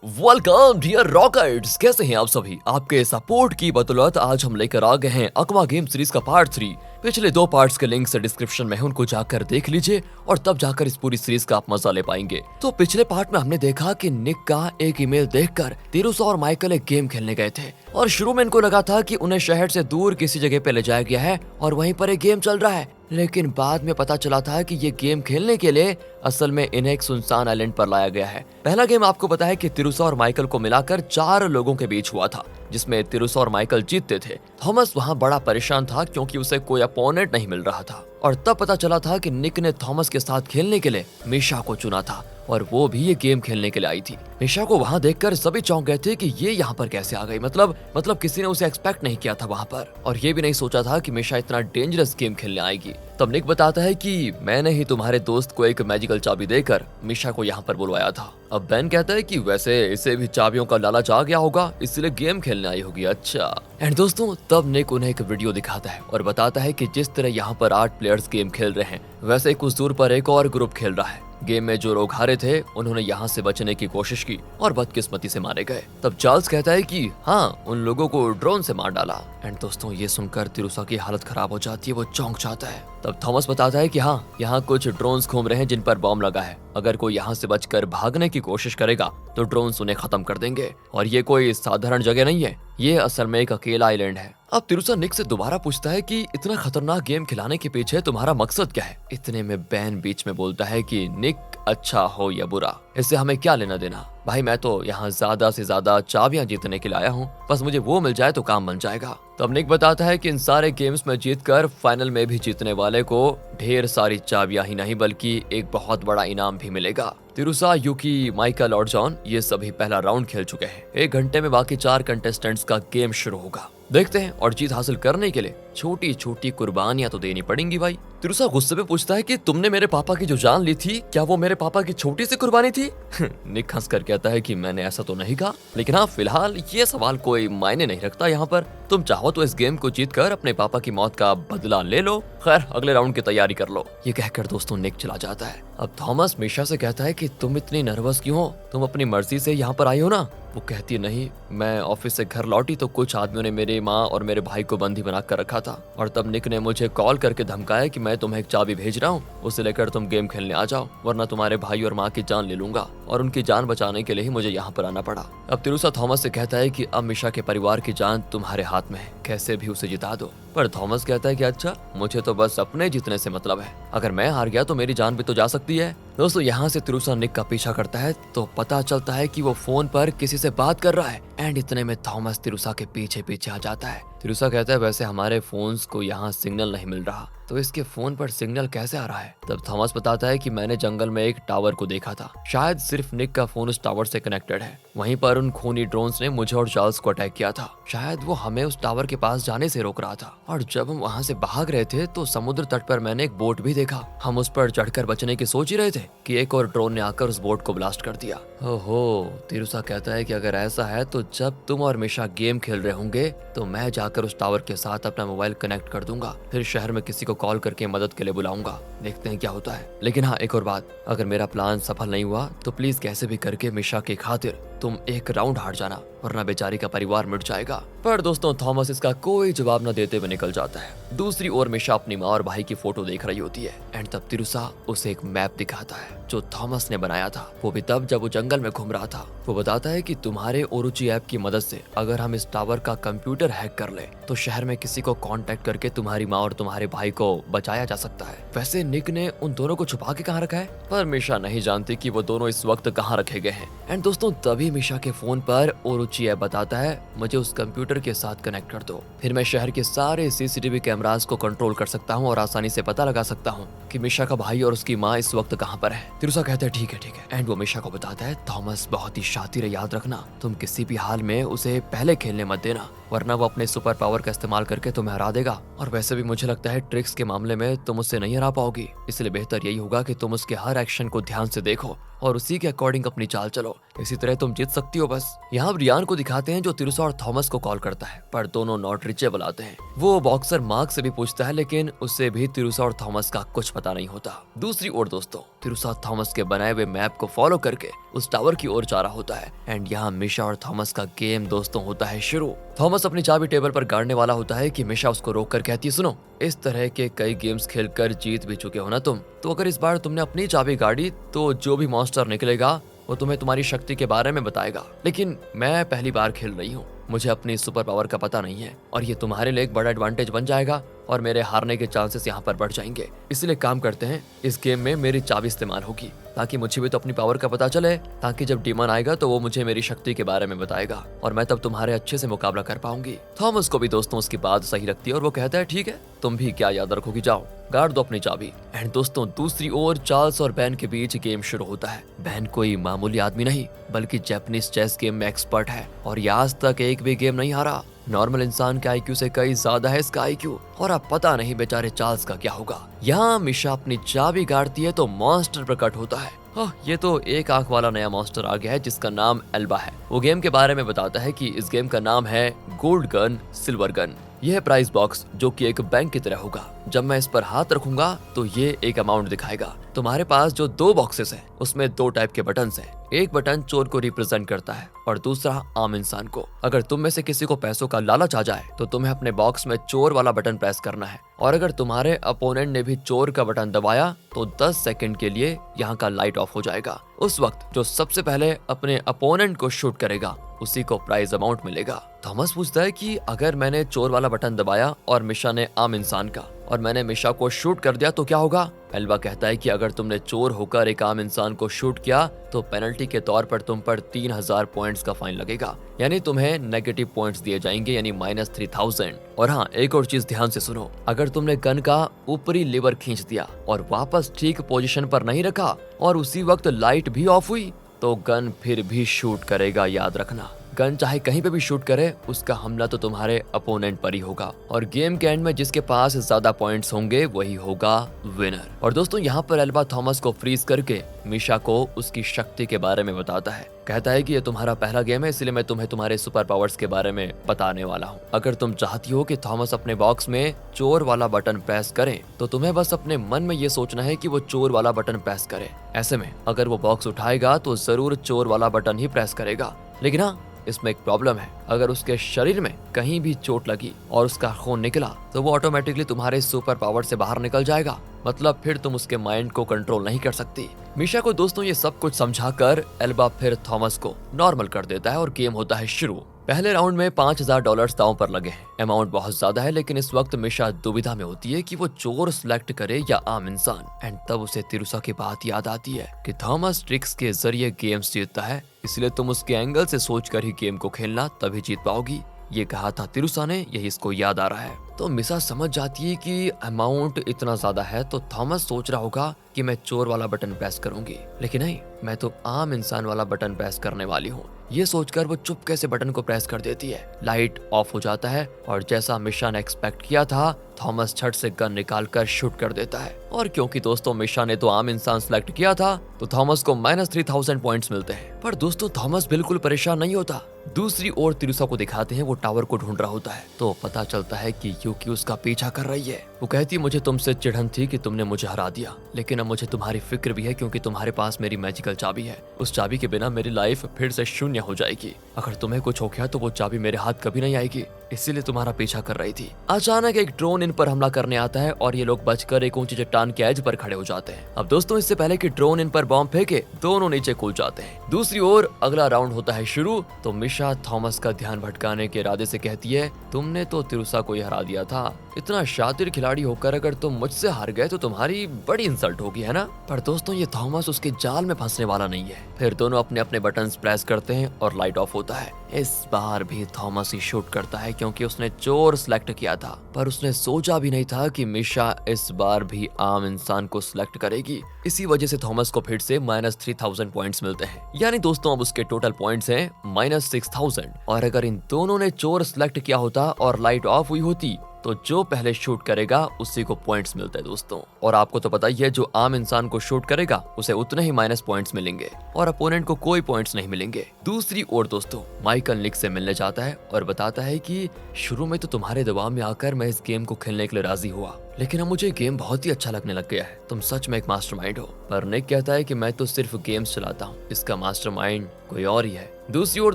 Welcome dear rockets, कैसे हैं आप सभी। आपके सपोर्ट की बदौलत आज हम लेकर आ गए हैं अक्वा गेम सीरीज का पार्ट 3। पिछले 2 पार्ट्स के लिंक्स डिस्क्रिप्शन में है, उनको जाकर देख लीजिए और तब जाकर इस पूरी सीरीज का आप मजा ले पाएंगे। तो पिछले पार्ट में हमने देखा कि निक का एक ईमेल देखकर तिरुसा और माइकल एक गेम खेलने गए थे और शुरू में इनको लगा था कि उन्हें शहर से दूर किसी जगह पे ले जाया गया है और वहीं पर एक गेम चल रहा है। लेकिन बाद में पता चला था कि ये गेम खेलने के लिए असल में इन्हें एक सुनसान आइलैंड पर लाया गया है। पहला गेम आपको पता है कि तिरुसा और माइकल को मिलाकर 4 लोगों के बीच हुआ था, जिसमें तिरुसा और माइकल जीतते थे। थॉमस वहां बड़ा परेशान था क्योंकि उसे कोई अपोनेंट नहीं मिल रहा था और तब पता चला था कि निक ने थॉमस के साथ खेलने के लिए मिशा को चुना था और वो भी ये गेम खेलने के लिए आई थी। मिशा को वहां देखकर सभी चौंक गए थे कि ये यहाँ पर कैसे आ गई। मतलब किसी ने उसे एक्सपेक्ट नहीं किया था वहां पर और ये भी नहीं सोचा था कि मिशा इतना डेंजरस गेम खेलने आएगी। तब निक बताता है कि मैंने ही तुम्हारे दोस्त को एक मैजिकल चाबी देकर मिशा को यहाँ पर बुलवाया था। अब बेन कहता है कि वैसे इसे भी चाबियों का लालच आ गया होगा, इसलिए गेम खेलने आई होगी। अच्छा। एंड दोस्तों, तब निक उन्हें एक वीडियो दिखाता है और बताता है कि जिस तरह यहाँ पर 8 प्लेयर्स गेम खेल रहे हैं, वैसे कुछ दूर पर एक और ग्रुप खेल रहा है। गेम में जो लोग हारे थे उन्होंने यहाँ से बचने की कोशिश की और बदकिस्मती से मारे गए। तब चार्ल्स कहता है कि हाँ, उन लोगों को ड्रोन से मार डाला। एंड दोस्तों, ये सुनकर तिरुसा की हालत खराब हो जाती है, वो चौंक जाता है। तब थॉमस बताता है कि हाँ, यहाँ कुछ ड्रोन्स घूम रहे हैं जिन पर बॉम्ब लगा है। अगर कोई यहाँ से बचकर भागने की कोशिश करेगा तो ड्रोन्स उन्हें खत्म कर देंगे और ये कोई साधारण जगह नहीं है, ये असल में एक अकेला आइलैंड है। अब तिरुसा निक से दोबारा पूछता है कि इतना खतरनाक गेम खिलाने के पीछे तुम्हारा मकसद क्या है। इतने में बैन बीच में बोलता है कि निक, अच्छा हो या बुरा, इससे हमें क्या लेना देना। भाई, मैं तो यहाँ ज्यादा से ज्यादा चाबियां जीतने के लिए आया हूँ, बस मुझे वो मिल जाए तो काम बन जाएगा। तब निक बताता है कि इन सारे गेम्स में जीतकर फाइनल में भी जीतने वाले को ढेर सारी चाबियां ही नहीं बल्कि एक बहुत बड़ा इनाम भी मिलेगा। तिरुसा, यूकी, माइकल और जॉन ये सभी पहला राउंड खेल चुके हैं। 1 घंटे में बाकी 4 कंटेस्टेंट्स का गेम शुरू होगा। देखते हैं, और जीत हासिल करने के लिए छोटी छोटी कुर्बानियां तो देनी पड़ेंगी भाई। तिरुसा गुस्से में पूछता है कि तुमने मेरे पापा की जो जान ली थी, क्या वो मेरे पापा की छोटी सी कुर्बानी थी? निक हंस कर कहता है कि मैंने ऐसा तो नहीं कहा, लेकिन हाँ, फिलहाल ये सवाल कोई मायने नहीं रखता यहाँ पर। तुम चाहो तो इस गेम को जीतकर अपने पापा की मौत का बदला ले लो। खैर, अगले राउंड की तैयारी कर लो। ये कहकर दोस्तों निक चला जाता है। अब थॉमस मिशा से कहता है कि तुम इतनी नर्वस क्यों हो? तुम अपनी मर्जी से यहाँ पर आई हो ना? वो कहती है, नहीं, मैं ऑफिस से घर लौटी तो कुछ आदमियों ने मेरी माँ और मेरे भाई को बंदी बना कर रखा था और तब निक ने मुझे कॉल करके धमकाया कि मैं तुम्हें एक चाबी भेज रहा हूँ, उसे लेकर तुम गेम खेलने आ जाओ, वरना तुम्हारे भाई और माँ की जान ले लूंगा। और उनकी जान बचाने के लिए ही मुझे यहाँ पर आना पड़ा। अब तिरुसा थॉमस से कहता है कि अब मिशा के परिवार की जान तुम्हारे हाथ में है, कैसे भी उसे जिता दो। पर थॉमस कहता है कि अच्छा, मुझे तो बस अपने जीतने से मतलब है, अगर मैं हार गया तो मेरी जान भी तो जा सकती है। दोस्तों, यहाँ से तिरुसा निक का पीछा करता है तो पता चलता है कि वो फोन पर किसी से बात कर रहा है। एंड इतने में थॉमस तिरुसा के पीछे पीछे आ जाता है। तिरुसा कहता है, वैसे हमारे फोन्स को यहाँ सिग्नल नहीं मिल रहा, तो इसके फोन पर सिग्नल कैसे आ रहा है? तब थॉमस बताता है कि मैंने जंगल में एक टावर को देखा था, शायद सिर्फ निक का फोन उस टावर से कनेक्टेड है। वहीं पर उन खूनी ड्रोन्स ने मुझे और चार्ल्स को अटैक किया था, शायद वो हमें उस टावर के पास जाने से रोक रहा था। और जब हम वहाँ से भाग रहे थे तो समुद्र तट पर मैंने एक बोट भी देखा। हम उस पर चढ़कर बचने की सोच ही रहे थे कि एक और ड्रोन ने आकर उस बोट को ब्लास्ट कर दिया। ओहो। तिरुसा कहता है कि अगर ऐसा है तो जब तुम और मिशा गेम खेल रहे होंगे तो मैं जाकर उस टावर के साथ अपना मोबाइल कनेक्ट कर दूंगा, फिर शहर में किसी को कॉल करके मदद के लिए बुलाऊंगा, देखते हैं क्या होता है। लेकिन हाँ, एक और बात, अगर मेरा प्लान सफल नहीं हुआ तो प्लीज कैसे भी करके मिशा की खातिर तुम एक राउंड हार जाना, वरना बेचारी का परिवार मिट जाएगा। पर दोस्तों, थॉमस इसका कोई जवाब न देते हुए निकल जाता है। दूसरी ओर मिशा अपनी माँ और भाई की फोटो देख रही होती है एंड तब तिरुसा उसे एक मैप दिखाता है जो थॉमस ने बनाया था, वो भी तब जब वो जंगल में घूम रहा था। वो बताता है कि तुम्हारे ओरुचि ऐप की मदद से अगर हम इस टावर का कंप्यूटर हैक कर ले तो शहर में किसी को कांटेक्ट करके तुम्हारी माँ और तुम्हारे भाई को बचाया जा सकता है। वैसे निक ने उन दोनों को छुपा के कहाँ रखा है, पर मिशा नहीं जानती कि वो दोनों इस वक्त कहाँ रखे गए हैं। एंड दोस्तों, तभी मिशा के फोन पर ओरुचि ऐप बताता है, मुझे उस कंप्यूटर के साथ कनेक्ट कर दो, फिर मैं शहर के सारे सीसीटीवी कैमरास को कंट्रोल कर सकता हूँ और आसानी से पता लगा सकता हूँ कि मिशा का भाई और उसकी माँ इस वक्त कहाँ पर है। तिरुसा कहता है ठीक है ठीक है। एंड वो मिशा को बताता है, थॉमस बहुत ही शातिर है, याद रखना तुम किसी भी हाल में उसे पहले खेलने मत देना, वरना वो अपने सुपर पावर का इस्तेमाल करके तुम्हें हरा देगा। और वैसे भी मुझे लगता है ट्रिक्स के मामले में तुम उससे नहीं हरा पाओगी, इसलिए बेहतर यही होगा कि तुम उसके हर एक्शन को ध्यान से देखो और उसी के अकॉर्डिंग अपनी चाल चलो, इसी तरह तुम जीत सकती हो। बस यहाँ रियान को दिखाते हैं जो तिरुसा और थॉमस को कॉल करता है, पर दोनों नॉट रीचेबल आते हैं। वो बॉक्सर मार्क से भी पूछता है, लेकिन उससे भी तिरुसा और थॉमस का कुछ पता नहीं होता। दूसरी ओर दोस्तों, तिरुसा थॉमस के बनाए हुए मैप को फॉलो करके उस टावर की ओर जा रहा होता है एंड यहाँ मिशा और थॉमस का गेम दोस्तों होता है शुरू। थॉमस अपनी चाबी टेबल पर गाड़ने वाला होता है कि मिशा उसको रोक कर कहती है, सुनो, इस तरह के कई गेम्स खेलकर जीत भी चुके हो ना तुम, तो अगर इस बार तुमने अपनी चाबी गाड़ी तो जो भी मॉन्स्टर निकलेगा वो तुम्हें तुम्हारी शक्ति के बारे में बताएगा। लेकिन मैं पहली बार खेल रही हूँ, मुझे अपनी सुपर पावर का पता नहीं है और ये तुम्हारे लिए एक बड़ा एडवांटेज बन जाएगा और मेरे हारने के चांसेस यहाँ पर बढ़ जाएंगे। इसलिए काम करते हैं, इस गेम में मेरी चाबी इस्तेमाल होगी ताकि मुझे भी तो अपनी पावर का पता चले, ताकि जब डीमन आएगा तो वो मुझे मेरी शक्ति के बारे में बताएगा और मैं तब तुम्हारे अच्छे से मुकाबला कर पाऊंगी। थॉमस को भी दोस्तों उसकी बात सही लगती है और वो कहता है, ठीक है, तुम भी क्या याद रखोगी, जाओ गाड़ दो अपनी चाबी। एंड दोस्तों दूसरी ओर चार्ल्स और बैन के बीच गेम शुरू होता है। बैन कोई मामूली आदमी नहीं बल्कि जापानीज चेस गेम में एक्सपर्ट है और ये आज तक एक भी गेम नहीं हारा। नॉर्मल इंसान के आईक्यू से कई ज्यादा है इसका आईक्यू और अब पता नहीं बेचारे चार्ल्स का क्या होगा। यहाँ मिशा अपनी चाबी गाड़ती है तो मॉन्स्टर प्रकट होता है। ये तो एक आंख वाला नया मॉन्स्टर आ गया है जिसका नाम एल्बा है। वो गेम के बारे में बताता है कि इस गेम का नाम है गोल्ड गन सिल्वर गन। यह है प्राइस बॉक्स जो कि एक बैंक की तरह होगा। जब मैं इस पर हाथ रखूंगा तो ये एक अमाउंट दिखाएगा। तुम्हारे पास जो 2 बॉक्सेस हैं उसमें 2 टाइप के बटन्स हैं। एक बटन चोर को रिप्रेजेंट करता है और दूसरा आम इंसान को। अगर तुम में से किसी को पैसों का लालच आ जाए तो तुम्हें अपने बॉक्स में चोर वाला बटन प्रेस करना है और अगर तुम्हारे अपोनेंट ने भी चोर का बटन दबाया तो 10 सेकंड के लिए यहाँ का लाइट ऑफ हो जाएगा। उस वक्त जो सबसे पहले अपने अपोनेंट को शूट करेगा उसी को प्राइज अमाउंट मिलेगा। थॉमस पूछता है कि अगर मैंने चोर वाला बटन दबाया और मिशा ने आम इंसान का और मैंने मिशा को शूट कर दिया तो क्या होगा? एल्बा कहता है कि अगर तुमने चोर होकर एक आम इंसान को शूट किया तो पेनल्टी के तौर पर तुम पर 3000 पॉइंट्स का फाइन लगेगा, यानी तुम्हें नेगेटिव पॉइंट्स दिए जाएंगे, यानी -3000। और हाँ, एक और चीज ध्यान से सुनो, अगर तुमने गन का ऊपरी लीवर खींच दिया और वापस ठीक पोजीशन पर नहीं रखा और उसी वक्त लाइट भी ऑफ हुई तो गन फिर भी शूट करेगा। याद रखना, गन चाहे कहीं पे भी शूट करे उसका हमला तो तुम्हारे अपोनेंट पर ही होगा और गेम के एंड में जिसके पास ज्यादा पॉइंट्स होंगे वही होगा विनर। और दोस्तों यहाँ पर एल्बा थॉमस को फ्रीज करके मिशा को उसकी शक्ति के बारे में बताता है। कहता है कि ये तुम्हारा पहला गेम है इसलिए मैं तुम्हें तुम्हारे सुपर पावर्स के बारे में बताने वाला हूँ। अगर तुम चाहती हो कि थॉमस अपने बॉक्स में चोर वाला बटन प्रेस करे तो तुम्हें बस अपने मन में ये सोचना है कि वो चोर वाला बटन प्रेस करे। ऐसे में अगर वो बॉक्स उठाएगा तो जरूर चोर वाला बटन ही प्रेस करेगा। लेकिन हाँ, इसमें एक प्रॉब्लम है, अगर उसके शरीर में कहीं भी चोट लगी और उसका खून निकला तो वो ऑटोमेटिकली तुम्हारे सुपर पावर से बाहर निकल जाएगा, मतलब फिर तुम उसके माइंड को कंट्रोल नहीं कर सकती। मिशा को दोस्तों ये सब कुछ समझाकर एल्बा फिर थॉमस को नॉर्मल कर देता है और गेम होता है शुरू। पहले राउंड में $5000 दांव पर लगे हैं। अमाउंट बहुत ज्यादा है लेकिन इस वक्त मिशा दुविधा में होती है कि वो चोर सिलेक्ट करे या आम इंसान। एंड तब उसे तिरुसा की बात याद आती है कि थॉमस ट्रिक्स के जरिए गेम्स जीतता है, इसलिए तुम उसके एंगल से सोचकर ही गेम को खेलना, तभी जीत पाओगी। ये कहा था तिरुसा ने, यही इसको याद आ रहा है। तो मिशा समझ जाती है कि अमाउंट इतना ज्यादा है तो थॉमस सोच रहा होगा कि मैं चोर वाला बटन प्रेस करूंगी, लेकिन नहीं, मैं तो आम इंसान वाला बटन प्रेस करने वाली हूँ। ये सोचकर वो चुपके से बटन को प्रेस कर देती है। लाइट ऑफ हो जाता है और जैसा मिशा ने एक्सपेक्ट किया था, थॉमस झट से गन निकालकर शूट कर देता है। और क्योंकि दोस्तों मिशा ने तो आम इंसान सिलेक्ट किया था तो थॉमस को -3000 पॉइंट्स मिलते हैं। पर दोस्तों थॉमस बिल्कुल परेशान नहीं होता। दूसरी ओर तिरुसा को दिखाते हैं, वो टावर को ढूंढ रहा होता है तो पता चलता है कि यूकी उसका पीछा कर रही है। वो कहती है, मुझे तुमसे चिढ़न थी कि तुमने मुझे हरा दिया, लेकिन अब मुझे तुम्हारी फिक्र भी है क्योंकि तुम्हारे पास मेरी मैजिकल चाबी है। उस चाबी के बिना मेरी लाइफ फिर से शून्य हो जाएगी। अगर तुम्हें कुछ हो गया तो वो चाबी मेरे हाथ कभी नहीं आएगी, इसीलिए तुम्हारा पीछा कर रही थी। अचानक एक ड्रोन इन पर हमला करने आता है और ये लोग बचकर एक ऊंची चट्टान के एज पर खड़े हो जाते हैं। अब दोस्तों इससे पहले कि ड्रोन इन पर बॉम्ब फेंके, दोनों नीचे कूद जाते हैं। दूसरी ओर अगला राउंड होता है शुरू तो मिशा थॉमस का ध्यान भटकाने के इरादे से कहती है, तुमने तो तिरुसा को ही हरा दिया था। इतना शातिर खिलाड़ी होकर अगर तुम मुझसे हार गए तो तुम्हारी बड़ी इंसल्ट होगी, है ना? पर दोस्तों ये थॉमस उसके जाल में फंसने वाला नहीं है। फिर दोनों अपने अपने बटन्स प्रेस करते हैं और लाइट ऑफ होता है। इस बार भी थॉमस ही शूट करता है क्योंकि उसने चोर सिलेक्ट किया था, पर उसने सोचा भी नहीं था कि मिशा इस बार भी आम इंसान को सिलेक्ट करेगी। इसी वजह से थॉमस को फिर से -3000 पॉइंट्स मिलते हैं, यानी दोस्तों अब उसके टोटल पॉइंट्स हैं -6000। और अगर इन दोनों ने चोर सिलेक्ट किया होता और लाइट ऑफ हुई होती तो जो पहले शूट करेगा उसी को पॉइंट्स मिलते हैं दोस्तों। और आपको तो पता ही है, जो आम इंसान को शूट करेगा उसे उतने ही माइनस पॉइंट्स मिलेंगे और अपोनेंट को कोई पॉइंट्स नहीं मिलेंगे। दूसरी ओर दोस्तों, माइकल निक से मिलने जाता है और बताता है कि शुरू में तो तुम्हारे दबाव में आकर मैं इस गेम को खेलने के लिए राजी हुआ, लेकिन अब मुझे गेम बहुत ही अच्छा लगने लग गया है। तुम सच में एक मास्टरमाइंड हो। पर निक कहता है कि मैं तो सिर्फ गेम्स चलाता हूँ, इसका मास्टरमाइंड कोई और ही है। दूसरी ओर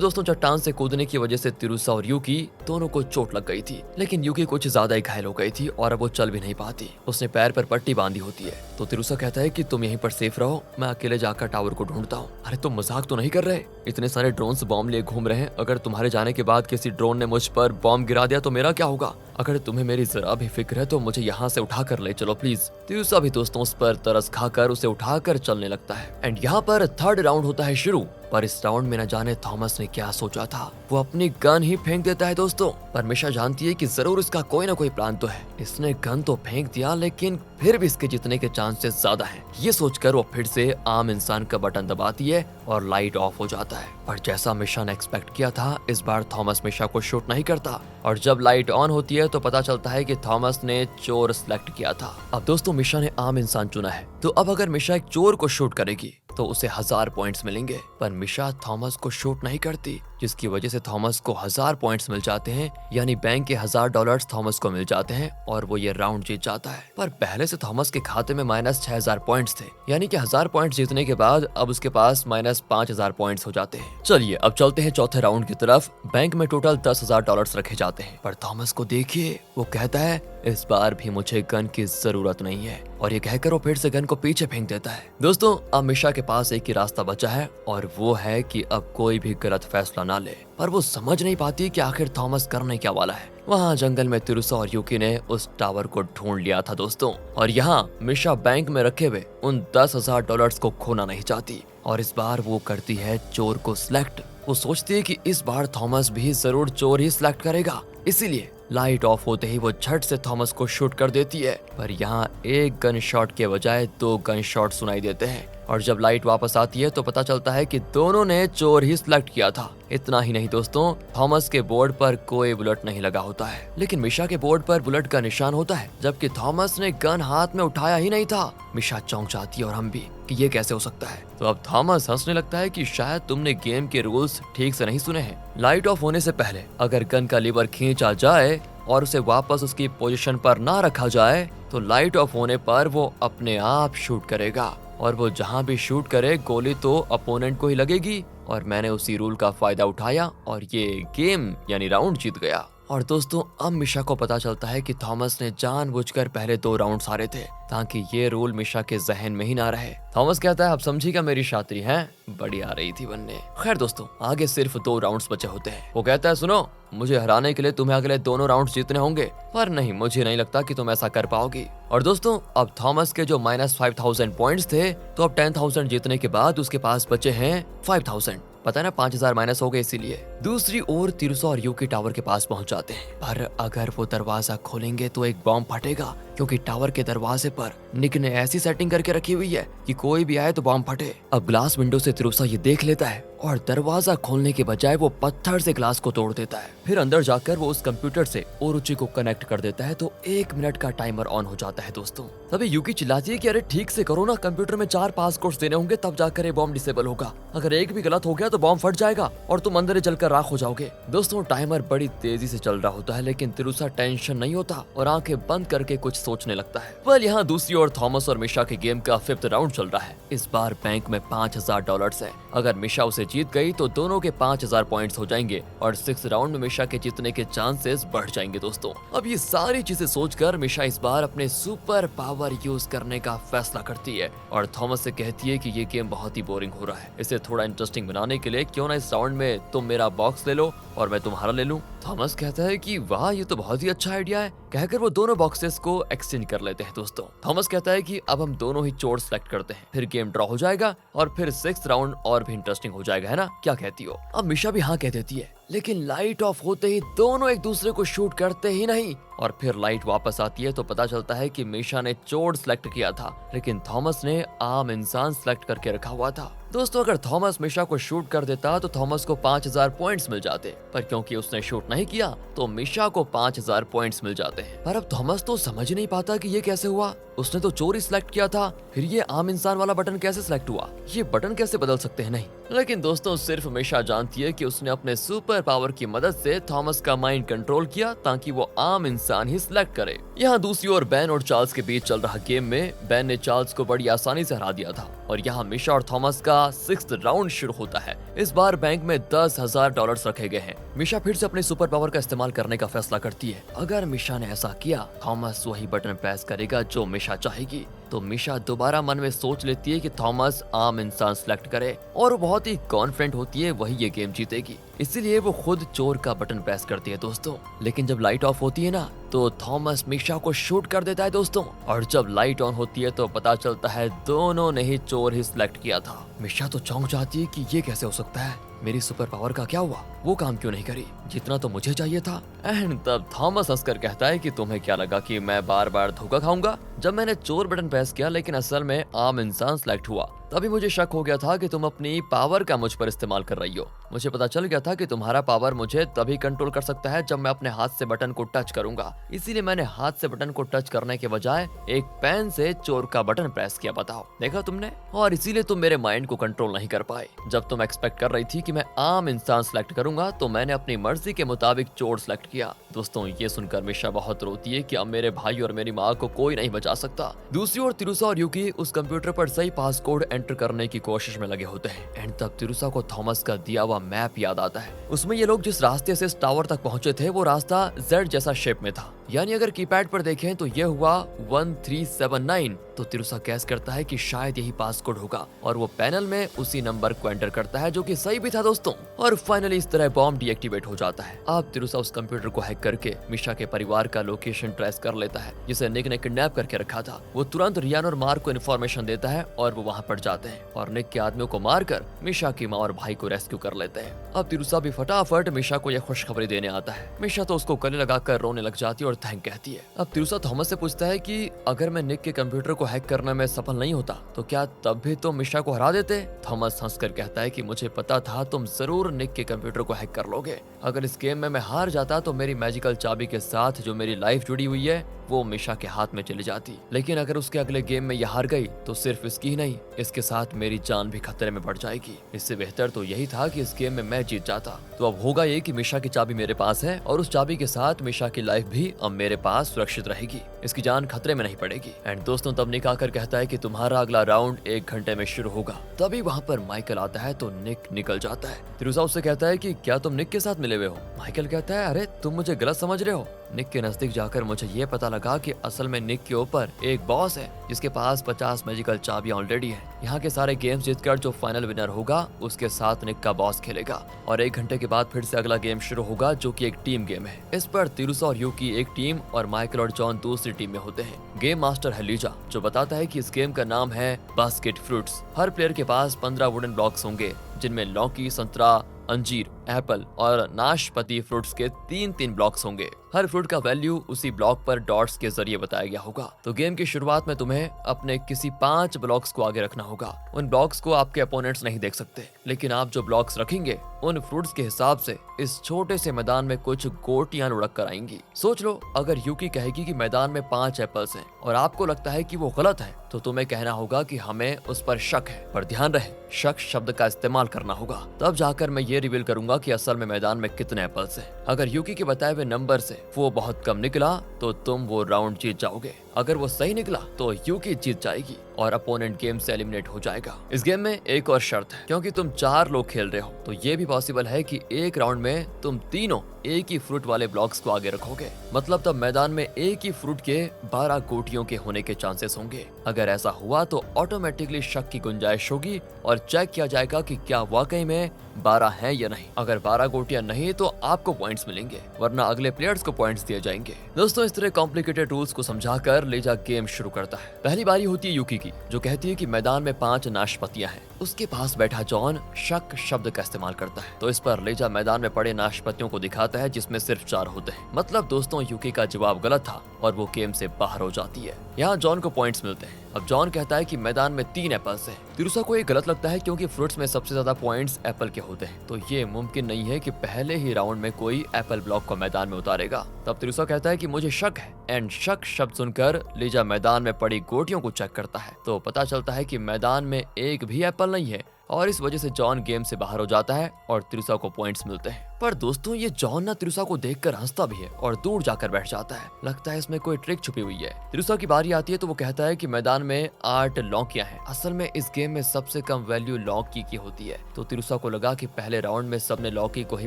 दोस्तों, चट्टान से कूदने की वजह से तिरुसा और यूकी दोनों को चोट लग गई थी, लेकिन यूकी कुछ ज्यादा ही घायल हो गई थी और अब वो चल भी नहीं पाती। उसने पैर पर पट्टी बांधी होती है। तो तिरुसा कहता है कि तुम यहीं पर सेफ रहो, मैं अकेले जाकर टावर को ढूंढता हूँ। अरे तुम मजाक तो नहीं कर रहे? इतने सारे ड्रोन्स बॉम्ब लिए घूम रहे हैं, अगर तुम्हारे जाने के बाद किसी ड्रोन ने मुझ पर बॉम्ब गिरा दिया तो मेरा क्या होगा? अगर तुम्हें मेरी जरा भी फिक्र है तो मुझे यहाँ से उठा कर ले चलो प्लीज। तिरुसा भी दोस्तों उस पर तरस खाकर उसे उठाकर चलने लगता है। एंड यहाँ पर थर्ड राउंड होता है शुरू। पर इस राउंड में न जाने थॉमस ने क्या सोचा था, वो अपनी गन ही फेंक देता है दोस्तों। पर मिशा जानती है कि जरूर इसका कोई ना कोई प्लान तो है। इसने गन तो फेंक दिया, लेकिन फिर भी इसके जीतने के चांसेस ज्यादा हैं। ये सोचकर वो फिर से आम इंसान का बटन दबाती है और लाइट ऑफ हो जाता है। पर जैसा मिशा ने एक्सपेक्ट किया था, इस बार थॉमस मिशा को शूट नहीं करता और जब लाइट ऑन होती है तो पता चलता है कि थॉमस ने चोर सिलेक्ट किया था। अब दोस्तों मिशा ने आम इंसान चुना है, तो अब अगर मिशा एक चोर को शूट करेगी तो उसे 1000 पॉइंट्स मिलेंगे। पर मिशा थॉमस को शूट नहीं करती, जिसकी वजह से थॉमस को 1000 पॉइंट्स मिल जाते हैं, यानी बैंक के $1000 थॉमस को मिल जाते हैं और वो ये राउंड जीत जाता है। पर पहले से थॉमस के खाते में माइनस 6000 पॉइंट्स थे, यानी कि 1000 पॉइंट्स जीतने के बाद अब उसके पास माइनस 5000 पॉइंट्स हो जाते हैं। चलिए अब चलते हैं चौथे राउंड की तरफ। बैंक में टोटल $10,000 रखे जाते हैं। पर थॉमस को देखिए, वो कहता है इस बार भी मुझे गन की जरूरत नहीं है, और ये कहकर वो फिर से गन को पीछे फेंक देता है। दोस्तों अब मिशा के पास एक ही रास्ता बचा है और वो है कि अब कोई भी गलत फैसला ना ले। पर वो समझ नहीं पाती कि आखिर थॉमस करने क्या वाला है। वहाँ जंगल में तिरुसा और यूकी ने उस टावर को ढूंढ लिया था दोस्तों, और यहाँ मिशा बैंक में रखे हुए उन $10,000 को खोना नहीं चाहती और इस बार वो करती है चोर को सिलेक्ट। वो सोचती है कि इस बार थॉमस भी जरूर चोर ही सिलेक्ट करेगा, इसीलिए लाइट ऑफ होते ही वो झट से थॉमस को शूट कर देती है। पर यहाँ एक गन शॉट के बजाय 2 गन शॉट सुनाई देते हैं और जब लाइट वापस आती है तो पता चलता है कि दोनों ने चोर ही सिलेक्ट किया था। इतना ही नहीं दोस्तों, थॉमस के बोर्ड पर कोई बुलेट नहीं लगा होता है, लेकिन मिशा के बोर्ड पर बुलेट का निशान होता है, जबकि थॉमस ने गन हाथ में उठाया ही नहीं था। मिशा चौंक जाती है और हम भी कि ये कैसे हो सकता है। तो अब थॉमस हंसने लगता है कि शायद तुमने गेम के रूल्स ठीक से नहीं सुने हैं। लाइट ऑफ होने से पहले अगर गन का लीवर खींचा जाए और उसे वापस उसकी पोजीशन पर ना रखा जाए तो लाइट ऑफ होने पर वो अपने आप शूट करेगा, और वो जहां भी शूट करे गोली तो अपोनेंट को ही लगेगी। और मैंने उसी रूल का फायदा उठाया और ये गेम यानी राउंड जीत गया। और दोस्तों अब मिशा को पता चलता है कि थॉमस ने जानबूझकर पहले 2 राउंड हारे थे ताकि ये रूल मिशा के जहन में ही ना रहे। थॉमस कहता है अब समझिएगा मेरी शात्री है, बड़ी आ रही थी बनने। खैर दोस्तों आगे सिर्फ 2 राउंड्स बचे होते हैं। वो कहता है सुनो, मुझे हराने के लिए तुम्हें अगले दोनों राउंड जीतने होंगे, पर नहीं, मुझे नहीं लगता कि तुम ऐसा कर पाओगी। और दोस्तों अब थॉमस के जो माइनस 5000 पॉइंट्स थे, तो अब 10,000 जीतने के बाद उसके पास बचे हैं 5000। पता है ना, 5000 माइनस हो गए इसीलिए। दूसरी ओर तिरुसा और यूकी टावर के पास पहुंच जाते हैं, पर अगर वो दरवाजा खोलेंगे तो एक बॉम्ब फटेगा, क्योंकि टावर के दरवाजे पर निक ने ऐसी सेटिंग करके रखी हुई है कि कोई भी आए तो बॉम्ब फटे। अब ग्लास विंडो से तिरुसा ये देख लेता है और दरवाजा खोलने के बजाय वो पत्थर से ग्लास को तोड़ देता है। फिर अंदर जाकर वो उस कंप्यूटर से ओरुचि को कनेक्ट कर देता है, तो 1 मिनट का टाइमर ऑन हो जाता है दोस्तों। तभी यूकी चिल्लाती है कि अरे ठीक से करो ना, कंप्यूटर में 4 पासकोड्स देने होंगे तब जाकर ये बॉम्ब डिसेबल होगा। अगर एक भी गलत हो गया तो बॉम्ब फट जाएगा और तुम अंदर ही जलकर राख हो जाओगे। दोस्तों टाइमर बड़ी तेजी से चल रहा होता है, लेकिन तिरुसा टेंशन नहीं होता और आंखें बंद करके कुछ सोचने लगता है। पर यहाँ दूसरी ओर थॉमस और मिशा के गेम का 5th राउंड चल रहा है। इस बार बैंक में $5000 है। अगर मिशा उसे जीत गई तो दोनों के 5000 पॉइंट्स हो जाएंगे और 6th राउंड में मिशा के जीतने के चांसेस बढ़ जाएंगे दोस्तों। अब ये सारी चीजें सोचकर मिशा इस बार अपने सुपर पावर यूज करने का फैसला करती है और थॉमस से कहती है कि ये गेम बहुत ही बोरिंग हो रहा है, इसे थोड़ा इंटरेस्टिंग बनाने के लिए क्यों ना इस राउंड में तुम मेरा बॉक्स ले लो और मैं तुम्हारा ले लूं। थॉमस कहता है कि वाह ये तो बहुत ही अच्छा आइडिया है, कहकर वो दोनों बॉक्सेस को एक्सचेंज कर लेते हैं दोस्तों। थॉमस कहता है कि अब हम दोनों ही चोर सेलेक्ट करते हैं, फिर गेम ड्रॉ हो जाएगा और फिर 6th राउंड और भी इंटरेस्टिंग हो जाएगा, है ना, क्या कहती हो? अब मिशा भी हाँ कह देती है, लेकिन लाइट ऑफ होते ही दोनों एक दूसरे को शूट करते ही नहीं। और फिर लाइट वापस आती है तो पता चलता है कि मिशा ने चोर सिलेक्ट किया था, लेकिन थॉमस ने आम इंसान सिलेक्ट करके रखा हुआ था। दोस्तों अगर थॉमस मिशा को शूट कर देता तो थॉमस को 5000 पॉइंट्स मिल जाते, पर क्योंकि उसने शूट नहीं किया तो मिशा को 5000 पॉइंट्स मिल जाते हैं। पर अब थॉमस तो समझ ही नहीं पाता कि ये कैसे हुआ। उसने तो चोरी सिलेक्ट किया था, फिर ये आम इंसान वाला बटन कैसे सिलेक्ट हुआ, ये बटन कैसे बदल सकते हैं नहीं। लेकिन दोस्तों सिर्फ मिशा जानती है कि उसने अपने सुपर पावर की मदद से थॉमस का माइंड कंट्रोल किया ताकि वो आम इंसान ही सिलेक्ट करे। यहाँ दूसरी ओर बेन और चार्ल्स के बीच चल रहा गेम में बेन ने चार्ल्स को बड़ी आसानी से हरा दिया था और यहाँ मिशा और थॉमस का 6th राउंड शुरू होता है। इस बार बैंक में $10,000 रखे गए हैं। मिशा फिर से अपने सुपर पावर का इस्तेमाल करने का फैसला करती है। अगर मिशा ने ऐसा किया, थॉमस वही बटन प्रेस करेगा जो मिशा चाहेगी। तो मिशा दोबारा मन में सोच लेती है कि थॉमस आम इंसान सिलेक्ट करे और वो बहुत ही कॉन्फिडेंट होती है वही ये गेम जीतेगी। इसीलिए वो खुद चोर का बटन प्रेस करती है दोस्तों। लेकिन जब लाइट ऑफ होती है ना तो थॉमस मिशा को शूट कर देता है दोस्तों, और जब लाइट ऑन होती है तो पता चलता है दोनों ने ही चोर ही सिलेक्ट किया था। मिशा तो चौंक जाती है कि ये कैसे हो सकता है, मेरी सुपर पावर का क्या हुआ, वो काम क्यों नहीं करी जितना तो मुझे चाहिए था। एंड तब थॉमस हंसकर कहता है कि तुम्हें क्या लगा कि मैं बार बार धोखा खाऊंगा। जब मैंने चोर बटन प्रेस किया लेकिन असल में आम इंसान सिलेक्ट हुआ, तभी मुझे शक हो गया था कि तुम अपनी पावर का मुझ पर इस्तेमाल कर रही हो। मुझे पता चल गया था कि तुम्हारा पावर मुझे तभी कंट्रोल कर सकता है जब मैं अपने हाथ से बटन को टच करूंगा। इसीलिए मैंने हाथ से बटन को टच करने के बजाय एक पेन से चोर का बटन प्रेस किया। बताओ, देखा तुमने? और इसीलिए तुम मेरे माइंड को कंट्रोल नहीं कर पाए। जब तुम एक्सपेक्ट कर रही थी कि मैं आम इंसान सिलेक्ट करूंगा तो मैंने अपनी मर्जी के मुताबिक चोर सिलेक्ट किया। दोस्तों ये सुनकर मिशा बहुत रोती है कि अब मेरे भाई और मेरी माँ को कोई नहीं बचा सकता। दूसरी ओर तिरुसा और यूकी उस कंप्यूटर पर सही पासकोड एंटर करने की कोशिश में लगे होते हैं। एंड तब तिरुसा को थॉमस का दिया हुआ मैप याद आता है। उसमें ये लोग जिस रास्ते से इस टावर तक पहुंचे थे वो रास्ता जेड जैसा शेप में था, यानी अगर कीपैड पर देखें तो ये हुआ 1379। तो तिरुसा गैस करता है कि शायद यही पासकोड होगा और वो पैनल में उसी नंबर को एंटर करता है जो कि सही भी था दोस्तों। और फाइनली इस तरह बॉम्ब डीएक्टिवेट हो जाता है। अब तिरुसा उस कंप्यूटर को हैक करके मिशा के परिवार का लोकेशन ट्रेस कर लेता है जिसे निक ने किडनैप करके रखा था। वो तुरंत रियान और मार्क को इन्फॉर्मेशन देता है और वो वहाँ पर जाते हैं और निक के आदमियों को मारकर मिशा की माँ और भाई को रेस्क्यू कर लेते हैं। अब तिरुसा भी फटाफट मिशा को यह खुशखबरी देने आता है। मिशा तो उसको गले लगाकर रोने लग जाती है और थैंक कहती है। अब तिरुसा थॉमस से पूछता है कि अगर मैं निक के कंप्यूटर को हैक करने में सफल नहीं होता तो क्या तब भी तुम मिशा को हरा देते? थॉमस हंसकर कहता है कि मुझे पता था तुम जरूर निक के कंप्यूटर को हैक कर लोगे। अगर इस गेम में मैं हार जाता तो मेरी मैजिकल चाबी के साथ जो मेरी लाइफ जुड़ी हुई है वो मिशा के हाथ में चली जाती। लेकिन अगर उसके अगले गेम में यह हार गई तो सिर्फ इसकी ही नहीं, इसके साथ मेरी जान भी खतरे में पड़ जाएगी। इससे बेहतर तो यही था कि इस गेम में मैं जीत जाता। तो अब होगा ये कि मिशा की चाबी मेरे पास है और उस चाबी के साथ मिशा की लाइफ भी अब मेरे पास सुरक्षित रहेगी, इसकी जान खतरे में नहीं पड़ेगी। एंड दोस्तों तब निक आकर कहता है कि तुम्हारा अगला राउंड 1 घंटे में शुरू होगा। तभी वहाँ पर माइकल आता है तो निक निकल जाता है। तिरुसा उससे कहता है कि क्या तुम निक के साथ मिले हुए हो? माइकल कहता है अरे तुम मुझे गलत समझ रहे हो। निक के नजदीक जाकर मुझे ये पता लगा कि असल में निक के ऊपर एक बॉस है जिसके पास 50 मैजिकल चाबियां ऑलरेडी है। यहाँ के सारे गेम्स जीतकर जो फाइनल विनर होगा उसके साथ निक का बॉस खेलेगा और 1 घंटे के बाद फिर से अगला गेम शुरू होगा जो कि एक टीम गेम है। इस पर तिरुसा और यूकी एक टीम और माइकल और जॉन दूसरी टीम में होते हैं। गेम मास्टर है लीजा जो बताता है कि इस गेम का नाम है बास्केट फ्रूट्स। हर प्लेयर के पास 15 वुडन ब्लॉक्स होंगे जिनमें लौकी, संतरा, अंजीर, एप्पल और नाशपाती फ्रूट्स के 3-3 ब्लॉक्स होंगे। हर फ्रूट का वैल्यू उसी ब्लॉक पर डॉट्स के जरिए बताया गया होगा। तो गेम की शुरुआत में तुम्हें अपने किसी 5 ब्लॉक्स को आगे रखना होगा। उन ब्लॉक्स को आपके अपोनेंट्स नहीं देख सकते, लेकिन आप जो ब्लॉक्स रखेंगे उन फ्रूट्स के हिसाब से इस छोटे से मैदान में कुछ गोटियां लुढ़क कर आएंगी। सोच लो अगर यूकी कहेगी कि मैदान में 5 एप्पल्स हैं और आपको लगता है कि वो गलत है तो तुम्हें कहना होगा कि हमें उस पर शक है। पर ध्यान रहे, शक शब्द का इस्तेमाल करना होगा, तब जाकर मैं ये रिवील करूंगा कि असल में मैदान में कितने एप्पल्स हैं। अगर यूकी के बताए हुए नंबर से वो बहुत कम निकला तो तुम वो राउंड जीत जाओगे। अगर वो सही निकला तो यूकी जीत जाएगी और अपोनेंट गेम से एलिमिनेट हो जाएगा। इस गेम में एक और शर्त है, क्योंकि तुम 4 लोग खेल रहे हो तो ये भी पॉसिबल है कि एक राउंड में तुम तीनों एक ही फ्रूट वाले ब्लॉक्स को आगे रखोगे। मतलब तब मैदान में एक ही फ्रूट के 12 गोटियों के होने के चांसेस होंगे। अगर ऐसा हुआ तो ऑटोमेटिकली शक की गुंजाइश होगी और चेक किया जाएगा कि क्या वाकई में 12 हैं या नहीं। अगर 12 गोटियां नहीं तो आपको पॉइंट्स मिलेंगे, वरना अगले प्लेयर्स को पॉइंट्स दिए जाएंगे। दोस्तों इस तरह कॉम्प्लिकेटेड रूल्स को समझाकर लीजा गेम शुरू करता है। पहली बारी होती है यूकी की, जो कहती है कि मैदान में 5 नाशपातियां हैं। उसके पास बैठा जॉन शक शब्द का इस्तेमाल करता है तो इस पर लीजा मैदान में पड़े नाशपातियों को दिखाता है जिसमें सिर्फ 4 होते हैं। मतलब दोस्तों यूकी का जवाब गलत था और वो गेम से बाहर हो जाती है। यहाँ जॉन को पॉइंट्स मिलते हैं। अब जॉन कहता है कि मैदान में 3 एप्पल्स हैं। तिरुसा को ये गलत लगता है क्योंकि फ्रूट्स में सबसे ज्यादा पॉइंट्स एप्पल के होते हैं, तो ये मुमकिन नहीं है कि पहले ही राउंड में कोई एप्पल ब्लॉक को मैदान में उतारेगा। तब तिरुसा कहता है कि मुझे शक है, एंड शक शब्द सुनकर लीजा मैदान में पड़ी गोटियों को चेक करता है, तो पता चलता है कि मैदान में एक भी एप्पल नहीं है, और इस वजह से जॉन गेम से बाहर हो जाता है और तिरुसा को पॉइंट्स मिलते हैं। पर दोस्तों ये जॉन ना तिरुसा को देखकर हंसता भी है और दूर जाकर बैठ जाता है। लगता है इसमें कोई ट्रिक छुपी हुई है। तिरुसा की बारी आती है तो वो कहता है कि मैदान में 8 लौकियां हैं। असल में इस गेम में सबसे कम वैल्यू लौकी की होती है, तो तिरुसा को लगा कि पहले राउंड में सबने लौकी को ही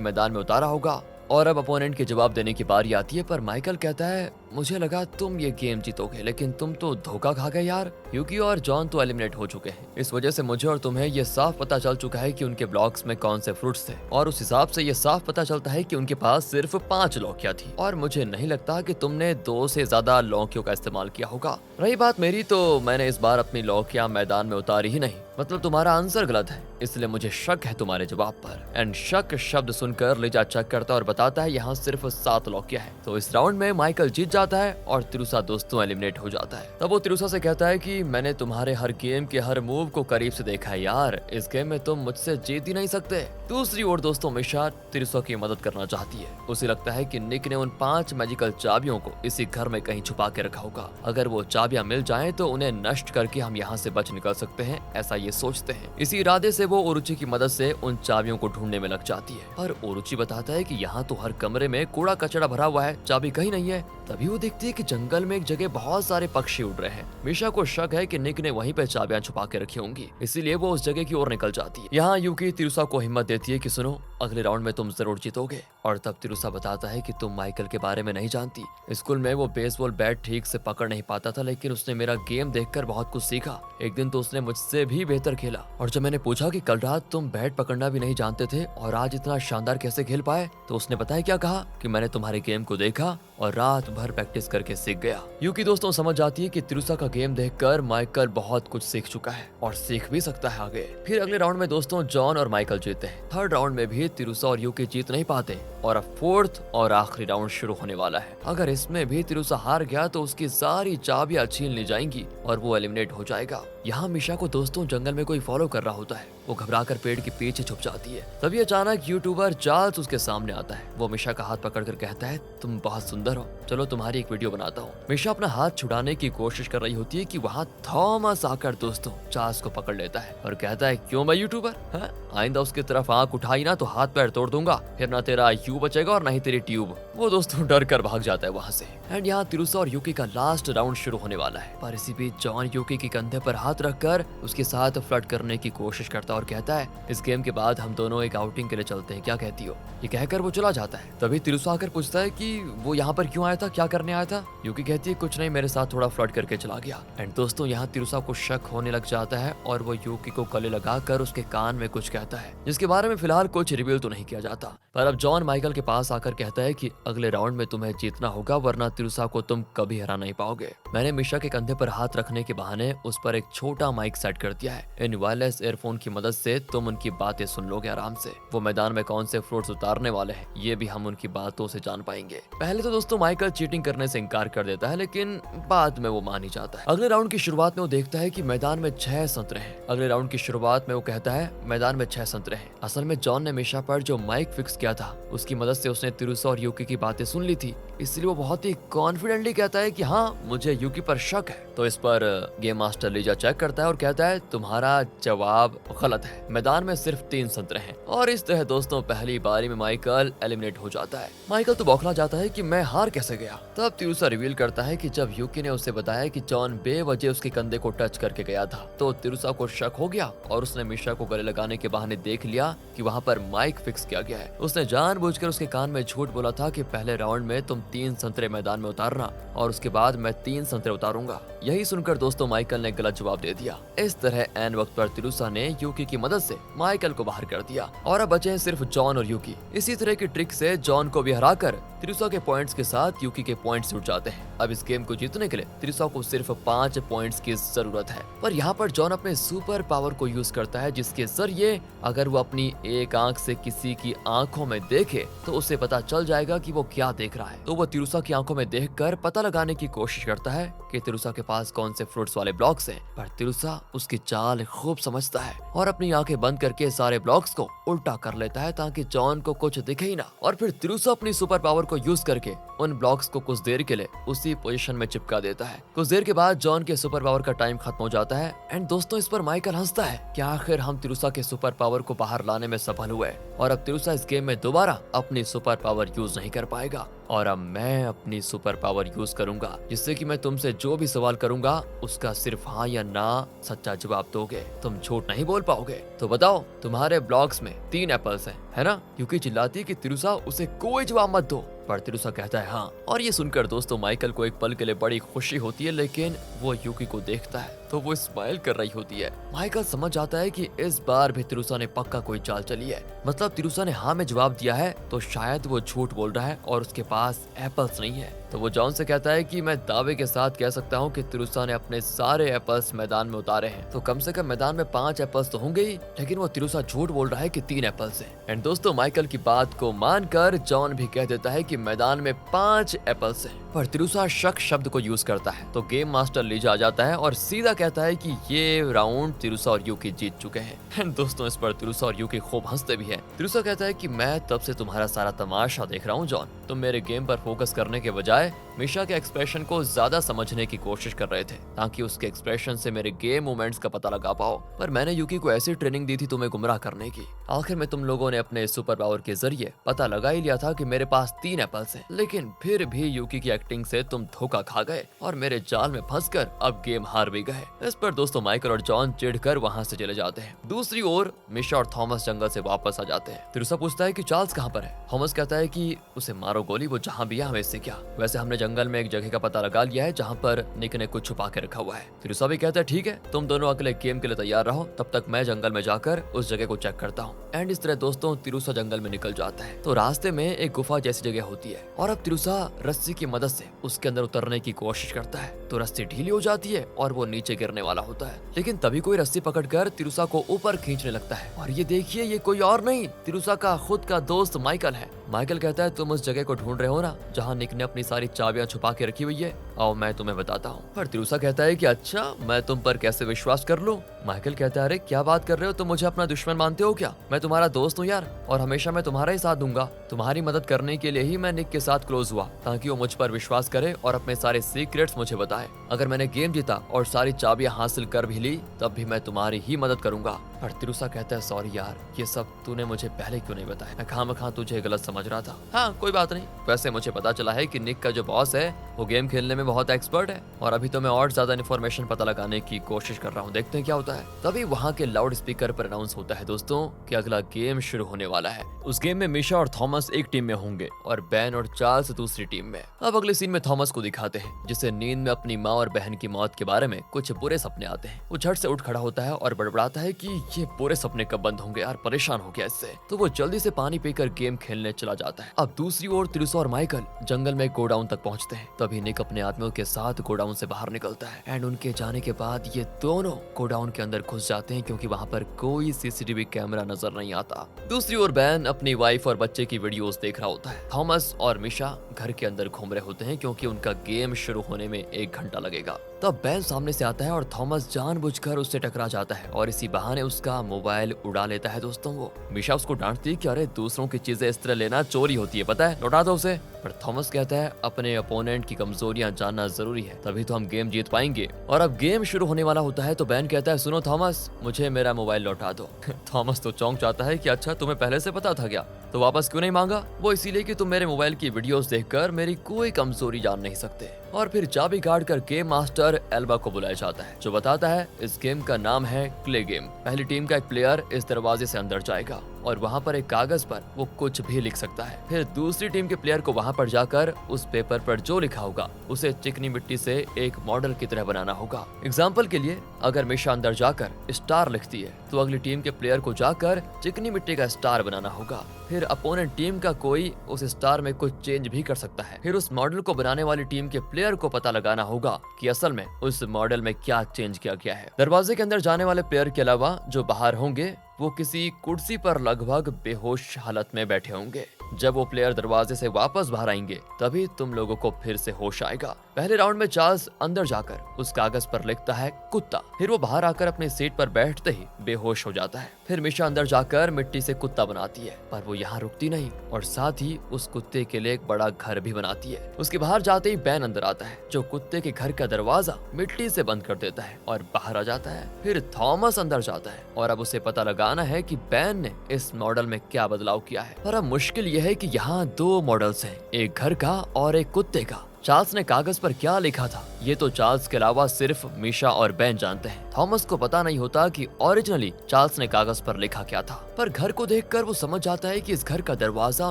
मैदान में उतारा होगा और अब अपोनेंट के जवाब देने की बारी आती है। पर माइकल कहता है मुझे लगा तुम ये गेम जीतोगे, लेकिन तुम तो धोखा खा गए यार। यूकी और जॉन तो एलिमिनेट हो चुके हैं, इस वजह से मुझे और तुम्हें ये साफ पता चल चुका है कि उनके ब्लॉक्स में कौन से फ्रूट्स थे, और उस हिसाब से ये साफ पता चलता है कि उनके पास सिर्फ 5 लौकियां थी, और मुझे नहीं लगता कि तुमने 2 से ज्यादा लौकियों का इस्तेमाल किया होगा। रही बात मेरी, तो मैंने इस बार अपनी लौकियां मैदान में उतारी ही नहीं, मतलब तुम्हारा आंसर गलत है, इसलिए मुझे शक है तुम्हारे जवाब पर। एंड शक शब्द सुनकर लीजा चेक करता है और बताता है यहाँ सिर्फ 7 लौकियां हैं। तो इस राउंड में माइकल जीत जाता है और तिरुसा दोस्तों एलिमिनेट हो जाता है। तब वो तिरुसा से कहता है कि मैंने तुम्हारे हर गेम के हर मूव को करीब से देखा है यार, इस गेम में तुम मुझसे जीत ही नहीं सकते। दूसरी ओर दोस्तों मिशा तिरुसा की मदद करना चाहती है। उसे लगता है कि निक ने उन 5 मैजिकल चाबियों को इसी घर में कहीं छुपा के रखा होगा। अगर वो चाबियां मिल जाएं तो उन्हें नष्ट करके हम यहाँ से बच निकल सकते हैं, ऐसा ये सोचते हैं। इसी इरादे से वो ओरुचि की मदद से उन चाबियों को ढूंढने में लग जाती है। पर ओरुचि बताता है कि यहाँ तो हर कमरे में कूड़ा कचरा भरा हुआ है, चाबी कहीं नहीं है। तभी वो देखती है कि जंगल में एक जगह बहुत सारे पक्षी उड़ रहे हैं। मिशा को शक है कि निक ने वहीं पे चाबियां छुपा के रखी होंगी, इसीलिए वो उस जगह की ओर निकल जाती है। यहाँ यूकी तिरुसा को हिम्मत देती है कि सुनो, अगले राउंड में तुम जरूर जीतोगे। और तब तिरुसा बताता है कि तुम माइकल के बारे में नहीं जानती। स्कूल में वो बेसबॉल बैट ठीक से पकड़ नहीं पाता था, लेकिन उसने मेरा गेम देखकर बहुत कुछ सीखा। एक दिन तो उसने मुझसे भी बेहतर खेला, और जब मैंने पूछा कि कल रात तुम बैट पकड़ना भी नहीं जानते थे और आज इतना शानदार कैसे खेल पाए, तो उसने पता है क्या कहा कि मैंने तुम्हारे गेम को देखा और रात भर प्रैक्टिस करके सीख गया। यूकी दोस्तों समझ जाती है कि तिरुसा का गेम देखकर माइकल बहुत कुछ सीख चुका है और सीख भी सकता है आगे। फिर अगले राउंड में दोस्तों जॉन और माइकल जीतते हैं। थर्ड राउंड में भी तिरुसा और यूकी जीत नहीं पाते और अब फोर्थ और आखिरी राउंड शुरू होने वाला है। अगर इसमें भी तिरुसा हार गया तो उसकी सारी चाबियां छीन ली जाएंगी और वो एलिमिनेट हो जाएगा। यहाँ मिशा को दोस्तों जंगल में कोई फॉलो कर रहा होता है। वो घबराकर पेड़ के पीछे छुप जाती है। तभी अचानक यूट्यूबर चार्ल्स उसके सामने आता है। वो मिशा का हाथ पकड़कर कहता है तुम बहुत सुंदर हो, चलो तुम्हारी एक वीडियो बनाता हूँ। मिशा अपना हाथ छुड़ाने की कोशिश कर रही होती है कि वहाँ थॉमस आकर दोस्तों चार्ल्स को पकड़ लेता है और कहता है क्यों मैं यूट्यूबर, आइंदा उसकी तरफ आंख उठाई ना तो हाथ पैर तोड़ दूंगा, फिर ना तेरा यू बचेगा और ना ही तेरी ट्यूब। वो दोस्तों डर कर भाग जाता है वहाँ से। एंड यहाँ तिरुसा और यूकी का लास्ट राउंड शुरू होने वाला है। पर इसी बीच जॉन यूकी के कंधे पर हाथ रखकर उसके साथ फ्लर्ट करने की कोशिश करता और कहता है इस गेम के बाद हम दोनों एक आउटिंग के लिए चलते हैं, क्या कहती हो। ये कहकर वो चला जाता है। तभी तिरुसा आकर पूछता है कि वो यहाँ पर क्यों आया था, क्या करने आया था। यूकी कहती है कुछ नहीं, मेरे साथ थोड़ा फ्लर्ट करके चला गया। एंड दोस्तों यहाँ तिरुसा को शक होने लग जाता है और वो यूकी को गले लगाकर उसके कान में कुछ कहता है, जिसके बारे में फिलहाल कुछ रिवील तो नहीं किया जाता। पर अब जॉन माइकल के पास आकर कहता है कि अगले राउंड में तुम्हें जीतना होगा, वरना तिरुसा को तुम कभी हरा नहीं पाओगे। मैंने मिशा के कंधे पर हाथ रखने के बहाने उस पर एक छोटा माइक सेट कर दिया है। इन वायरलेस एयरफोन की मदद से तुम उनकी बातें सुन लोगे आराम से। वो मैदान में कौन से फ्रूट्स उतारने वाले हैं ये भी हम उनकी बातों से जान पाएंगे। पहले तो दोस्तों माइकल चीटिंग करने से इनकार कर देता है, लेकिन बाद में वो मान ही जाता है। अगले राउंड की शुरुआत में वो देखता है कि मैदान में 6 संतरे हैं। अगले राउंड की शुरुआत में वो कहता है मैदान में 6 संतरे हैं। असल में जॉन ने मिशा पर जो माइक फिक्स किया था उसकी मदद से उसने तिरुसा और यूकी की बातें सुन ली थी, इसलिए वो बहुत ही कॉन्फिडेंटली कहता है कि हाँ मुझे यूकी पर शक है। तो इस पर गेम मास्टर लीजा चेक करता है और कहता है तुम्हारा जवाब गलत है, मैदान में सिर्फ 3 संतरे हैं। और इस तरह दोस्तों पहली बारी में माइकल एलिमिनेट हो जाता है। माइकल तो बौखला जाता है कि मैं हार कैसे गया। तब तिरुसा रिवील करता है कि जब यूकी ने उसे बताया कि जॉन बेवजह उसके कंधे को टच करके गया था, तो तिरुसा को शक हो गया और उसने मिशा को गले लगाने के बहाने देख लिया कि वहाँ पर माइक फिक्स किया गया है। उसने जानबूझकर उसके कान में झूठ बोला था कि पहले राउंड में तुम 3 संतरे मैदान में उतारना और उसके बाद मैं 3 संतरे उतारूंगा। यही सुनकर दोस्तों माइकल ने गलत जवाब दे दिया। इस तरह एन वक्त पर तिरुसा ने यूकी की मदद से माइकल को बाहर कर दिया और अब बचे हैं सिर्फ जॉन और यूकी। इसी तरह की ट्रिक से जॉन को भी हराकर तिरुसा के पॉइंट्स के साथ यूकी के पॉइंट्स जुड़ जाते हैं। अब इस गेम को जीतने के लिए तिरुसा को सिर्फ 5 पॉइंट्स की जरूरत है। पर यहाँ पर जॉन अपने सुपर पावर को यूज करता है, जिसके जरिए अगर वो अपनी एक आंख से किसी की आंखों में देखे तो उसे पता चल जाएगा कि वो क्या देख रहा है। तो वो तिरुसा की आंखों में देखकर पता लगाने की कोशिश करता है कि तिरुसा के पास कौन से फ्रूट्स वाले ब्लॉक्स हैं, पर तिरुसा उसकी चाल खूब समझता है और अपनी आंखें बंद करके सारे ब्लॉक्स को उल्टा कर लेता है ताकि जॉन को कुछ दिखे ही ना। और फिर तिरुसा अपनी सुपर पावर को यूज करके उन ब्लॉक्स को कुछ देर के लिए उसी पोजीशन में चिपका देता है। कुछ देर के बाद जॉन के सुपर पावर का टाइम खत्म हो जाता है एंड दोस्तों इस पर माइकल हंसता है कि आखिर हम तिरुसा के सुपर पावर को बाहर लाने में सफल हुए और अब तिरुसा इस गेम में दोबारा अपनी सुपर पावर यूज नहीं कर पाएगा और अब मैं अपनी सुपर पावर यूज करूंगा जिससे कि मैं तुमसे जो भी सवाल करूंगा उसका सिर्फ हाँ या ना सच्चा जवाब दोगे, तुम झूठ नहीं बोल पाओगे। तो बताओ तुम्हारे ब्लॉक्स में 3 एप्पल्स हैं, है ना? यूकी चिल्लाती है कि तिरुसा उसे कोई जवाब मत दो, पर तिरुसा कहता है हाँ। और ये सुनकर दोस्तों माइकल को एक पल के लिए बड़ी खुशी होती है, लेकिन वो यूकी को देखता है तो वो स्माइल कर रही होती है। माइकल समझ जाता है कि इस बार भी तिरुसा ने पक्का कोई चाल चली है, मतलब तिरुसा ने हाँ में जवाब दिया है तो शायद वो झूठ बोल रहा है और उसके पास एप्पल्स नहीं है। तो वो जॉन से कहता है कि मैं दावे के साथ कह सकता हूँ कि तिरुसा ने अपने सारे एप्पल्स मैदान में उतारे हैं, तो कम से कम मैदान में 5 एप्पल्स तो होंगे ही, लेकिन वो तिरुसा झूठ बोल रहा है कि 3 एप्पल्स हैं। एंड दोस्तों माइकल की बात को मानकर जॉन भी कह देता है कि मैदान में 5 एप्पल्स हैं, पर तिरुसा शक शब्द को यूज करता है तो गेम मास्टर लीजा आ जाता है और सीधा कहता है कि ये राउंड तिरुसा और यूकी जीत चुके हैं। एंड दोस्तों इस पर तिरुसा और यूकी खूब हंसते भी हैं। तिरुसा कहता है कि मैं तब से तुम्हारा सारा तमाशा देख रहा हूँ जॉन, तुम मेरे गेम पर फोकस करने के बजाय मिशा के एक्सप्रेशन को ज्यादा समझने की कोशिश कर रहे थे ताकि उसके एक्सप्रेशन से मेरे गेम मोमेंट्स का पता लगा पाओ, पर मैंने यूकी को ऐसी ट्रेनिंग दी थी तुम्हें गुमराह करने की। आखिर में तुम लोगों ने अपने सुपर पावर के जरिए पता लगा ही लिया था कि मेरे पास 3 एप्पल्स हैं, लेकिन फिर भी यूकी की एक्टिंग से तुम धोखा खा गए और मेरे जाल में फंसकर अब गेम हार भी गए। इस पर दोस्तों माइकल और जॉन चिढ़कर वहाँ से चले जाते हैं। दूसरी ओर मिशा और थॉमस जंगल से वापस आ जाते हैं। तिरुसा पूछता है कि चार्ल्स कहाँ पर है। थॉमस कहता है कि उसे मारो गोली, वो जहाँ भी है हमें इससे क्या, वैसे हमने जंगल में एक जगह का पता लगा लिया है जहाँ पर निक ने कुछ छुपा के रखा हुआ है। तिरुसा भी कहता है ठीक है, तुम दोनों अगले गेम के लिए तैयार रहो, तब तक मैं जंगल में जाकर उस जगह को चेक करता हूँ। एंड इस तरह दोस्तों तिरुसा जंगल में निकल जाता है तो रास्ते में एक गुफा जैसी जगह होती है और अब तिरुसा रस्सी की मदद से उसके अंदर उतरने की कोशिश करता है तो रस्सी ढीली हो जाती है और वो नीचे गिरने वाला होता है, लेकिन तभी कोई रस्सी पकड़कर तिरुसा को ऊपर खींचने लगता है और ये देखिए ये कोई और नहीं तिरुसा का खुद का दोस्त माइकल है। माइकल कहता है तुम उस जगह को ढूंढ रहे हो ना जहाँ निक ने अपनी सारी चाबियां छुपा के रखी हुई है, आओ मैं तुम्हें बताता हूँ। पर तिरुसा कहता है कि अच्छा मैं तुम पर कैसे विश्वास कर लूं। माइकल कहता है अरे क्या बात कर रहे हो, तुम मुझे अपना दुश्मन मानते हो क्या? मैं तुम्हारा दोस्त हूँ यार और हमेशा मैं तुम्हारा ही साथ दूंगा। तुम्हारी मदद करने के लिए ही मैं निक के साथ क्लोज हुआ ताकि वो मुझ पर विश्वास करे और अपने सारे सीक्रेट्स मुझे बताए। अगर मैंने गेम जीता और सारी चाबियां हासिल कर भी ली तब भी मैं तुम्हारी ही मदद करूंगा। पर तिरुसा कहता है सॉरी यार, ये सब तूने मुझे पहले क्यों नहीं बताया, मैं खामखा तुझे गलत समझ रहा था। हाँ कोई बात नहीं, वैसे मुझे पता चला है कि निक का जो बॉस है वो गेम खेलने में बहुत एक्सपर्ट है और अभी तो मैं और ज्यादा इन्फॉर्मेशन पता लगाने की कोशिश कर रहा हूँ, देखते हैं क्या होता है। तभी वहाँ के लाउड स्पीकर पर अनाउंस होता है दोस्तों कि अगला गेम शुरू होने वाला है। उस गेम में मिशा और थॉमस एक टीम में होंगे और बैन और चार्ल्स दूसरी टीम में। अब अगले सीन में थॉमस को दिखाते हैं जिसे नींद में अपनी माँ और बहन की मौत के बारे में कुछ बुरे सपने आते हैं। वो झट से उठ खड़ा होता है और बड़बड़ाता है कि ये बुरे सपने कब बंद होंगे यार, परेशान हो गया इससे। तो वो जल्दी से पानी पीकर गेम खेलने चला जाता है। अब दूसरी ओर तिरुसा और माइकल जंगल में गोडाउन तक पहुंचते हैं। तभी निक अपने आदमियों के साथ गोडाउन से बाहर निकलता है एंड उनके जाने के बाद ये दोनों गोडाउन के अंदर घुस जाते हैं क्योंकि वहाँ पर कोई सीसीटीवी कैमरा नजर नहीं आता। दूसरी ओर बैन अपनी वाइफ और बच्चे की वीडियोस देख रहा होता है। थॉमस और मिशा घर के अंदर घूम रहे होते हैं क्योंकि उनका गेम शुरू होने में 1 घंटा लगेगा। तब बैन सामने से आता है और थॉमस जानबूझकर उससे टकरा जाता है और इसी बहाने उसका मोबाइल उड़ा लेता है। दोस्तों वो मिशा उसको डांटती है कि अरे दूसरों की चीजें इस तरह लेना चोरी होती है, पता है, लौटा दो उसे। पर थॉमस कहता है अपने अपोनेंट की कमजोरियां जानना जरूरी है, तभी तो हम गेम जीत पाएंगे। और अब गेम शुरू होने वाला होता है तो बैन कहता है सुनो थॉमस, मुझे मेरा मोबाइल लौटा दो। थॉमस तो चौंक जाता है कि अच्छा तुम्हें पहले से पता था क्या, तो वापस क्यों नहीं मांगा? वो इसीलिए कि तुम मेरे मोबाइल की वीडियोस देखकर मेरी कोई कमजोरी जान नहीं सकते। और फिर चाबी काट कर गेम मास्टर एल्बा को बुलाया जाता है जो बताता है इस गेम का नाम है क्ले गेम। पहली टीम का एक प्लेयर इस दरवाजे से अंदर जाएगा और वहाँ पर एक कागज पर वो कुछ भी लिख सकता है। फिर दूसरी टीम के प्लेयर को वहाँ पर जाकर उस पेपर पर जो लिखा होगा उसे चिकनी मिट्टी से एक मॉडल की तरह बनाना होगा। एग्जाम्पल के लिए अगर मिशा अंदर जाकर स्टार लिखती है तो अगली टीम के प्लेयर को जाकर चिकनी मिट्टी का स्टार बनाना होगा। फिर अपोनेंट टीम का कोई उस स्टार में कुछ चेंज भी कर सकता है। फिर उस मॉडल को बनाने वाली टीम के प्लेयर को पता लगाना होगा कि असल में उस मॉडल में क्या चेंज किया गया है। दरवाजे के अंदर जाने वाले प्लेयर के अलावा जो बाहर होंगे वो किसी कुर्सी पर लगभग बेहोश हालत में बैठे होंगे। जब वो प्लेयर दरवाजे से वापस बाहर आएंगे तभी तुम लोगों को फिर से होश आएगा। पहले राउंड में चार्ल्स अंदर जाकर उस कागज पर लिखता है कुत्ता। फिर वो बाहर आकर अपनी सीट पर बैठते ही बेहोश हो जाता है। फिर मिशा अंदर जाकर मिट्टी से कुत्ता बनाती है, पर वो यहाँ रुकती नहीं और साथ ही उस कुत्ते के लिए एक बड़ा घर भी बनाती है। उसके बाहर जाते ही बैन अंदर आता है, जो कुत्ते के घर का दरवाजा मिट्टी से बंद कर देता है और बाहर आ जाता है। फिर थॉमस अंदर जाता है और अब उसे पता लगाना है कि बैन ने इस मॉडल में क्या बदलाव किया है। पर अब मुश्किल यह है कि यहाँ 2 मॉडल्स हैं, एक घर का और एक कुत्ते का। चार्ल्स ने कागज पर क्या लिखा था ये तो चार्ल्स के अलावा सिर्फ मिशा और बैन जानते हैं। थॉमस को पता नहीं होता कि ओरिजिनली चार्ल्स ने कागज पर लिखा क्या था, पर घर को देखकर वो समझ जाता है कि इस घर का दरवाजा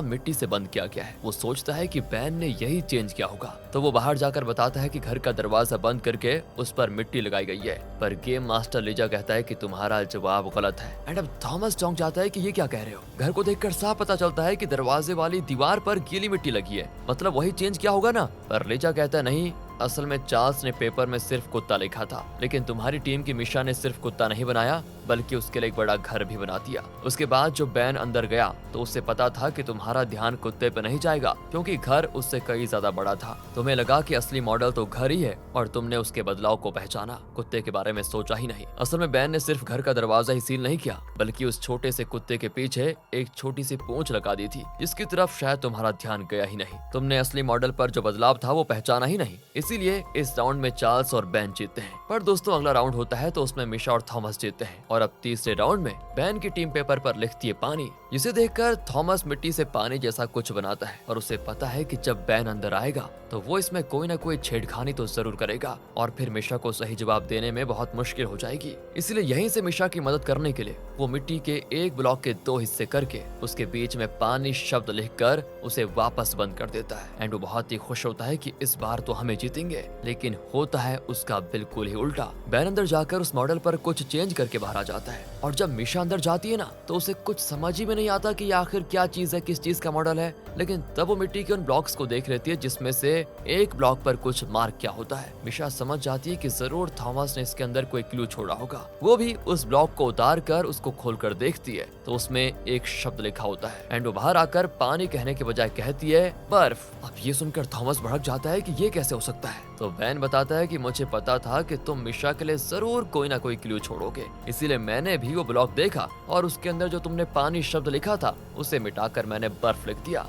मिट्टी से बंद किया गया है। वो सोचता है कि बैन ने यही चेंज किया होगा, तो वो बाहर जाकर बताता है कि घर का दरवाजा बंद करके उस पर मिट्टी लगाई गई है। पर गेम मास्टर लीजा कहता है कि तुम्हारा जवाब गलत है। एंड अब थॉमस चौंक जाता है कि ये क्या कह रहे हो। घर को देखकर साफ पता चलता है कि दरवाजे वाली दीवार पर गीली मिट्टी लगी है, मतलब वही चेंज किया होगा ना। पर लीजा कहता है नहीं, असल में चार्ल्स ने पेपर में सिर्फ कुत्ता लिखा था, लेकिन तुम्हारी टीम की मिशा ने सिर्फ कुत्ता नहीं बनाया बल्कि उसके लिए एक बड़ा घर भी बना दिया। उसके बाद जो बैन अंदर गया तो उसे पता था कि तुम्हारा ध्यान कुत्ते पे नहीं जाएगा, क्योंकि घर उससे कई ज्यादा बड़ा था। तुम्हें लगा कि असली मॉडल तो घर ही है और तुमने उसके बदलाव को पहचाना, कुत्ते के बारे में सोचा ही नहीं। असल में बैन ने सिर्फ घर का दरवाजा ही सील नहीं किया, बल्कि उस छोटे से कुत्ते के पीछे एक छोटी सी पूंछ लगा दी थी, जिसकी तरफ शायद तुम्हारा ध्यान गया ही नहीं। तुमने असली मॉडल पर जो बदलाव था वो पहचाना ही नहीं, इसीलिए इस राउंड में चार्ल्स और बैन जीतते हैं। पर दोस्तों अगला राउंड होता है तो उसमें मिशा और थॉमस जीतते हैं और अब तीसरे राउंड में बैन की टीम पेपर पर लिखती है पानी, जिसे देखकर थॉमस मिट्टी से पानी जैसा कुछ बनाता है और उसे पता है कि जब बैन अंदर आएगा तो वो इसमें कोई ना कोई छेड़खानी तो जरूर करेगा और फिर मिशा को सही जवाब देने में बहुत मुश्किल हो जाएगी। इसलिए यहीं से मिशा की मदद करने के लिए वो मिट्टी के एक ब्लॉक के 2 हिस्से करके उसके बीच में पानी शब्द लिखकर उसे वापस बंद कर देता है। एंड वो बहुत ही खुश होता है कि इस बार तो हमें जीतेंगे, लेकिन होता है उसका बिल्कुल ही उल्टा। बैन अंदर जाकर उस मॉडल पर कुछ चेंज करके बाहर आ जाता है और जब मिशा अंदर जाती है ना तो उसे कुछ समझ ही में नहीं आता कि आखिर क्या चीज है, किस चीज का मॉडल है। लेकिन तब वो मिट्टी के उन ब्लॉक्स को देख लेती है जिसमें से एक ब्लॉक पर कुछ मार्क क्या होता है। मिशा समझ जाती है कि जरूर थॉमस ने इसके अंदर कोई क्लू छोड़ा होगा। वो भी उस ब्लॉक को उतार कर उसको खोलकर देखती है तो उसमें एक शब्द लिखा होता है एंड वो बाहर आकर पानी कहने के बजाय कहती है बर्फ। अब ये सुनकर थॉमस भड़क जाता है कि ये कैसे हो सकता है। तो बैन बताता है कि मुझे पता था कि तुम मिशा के लिए जरूर कोई ना कोई क्लू छोड़ोगे, इसीलिए मैंने भी वो ब्लॉक देखा और उसके अंदर जो तुमने पानी शब्द लिखा था उसे मिटाकर मैंने बर्फ लिख दिया।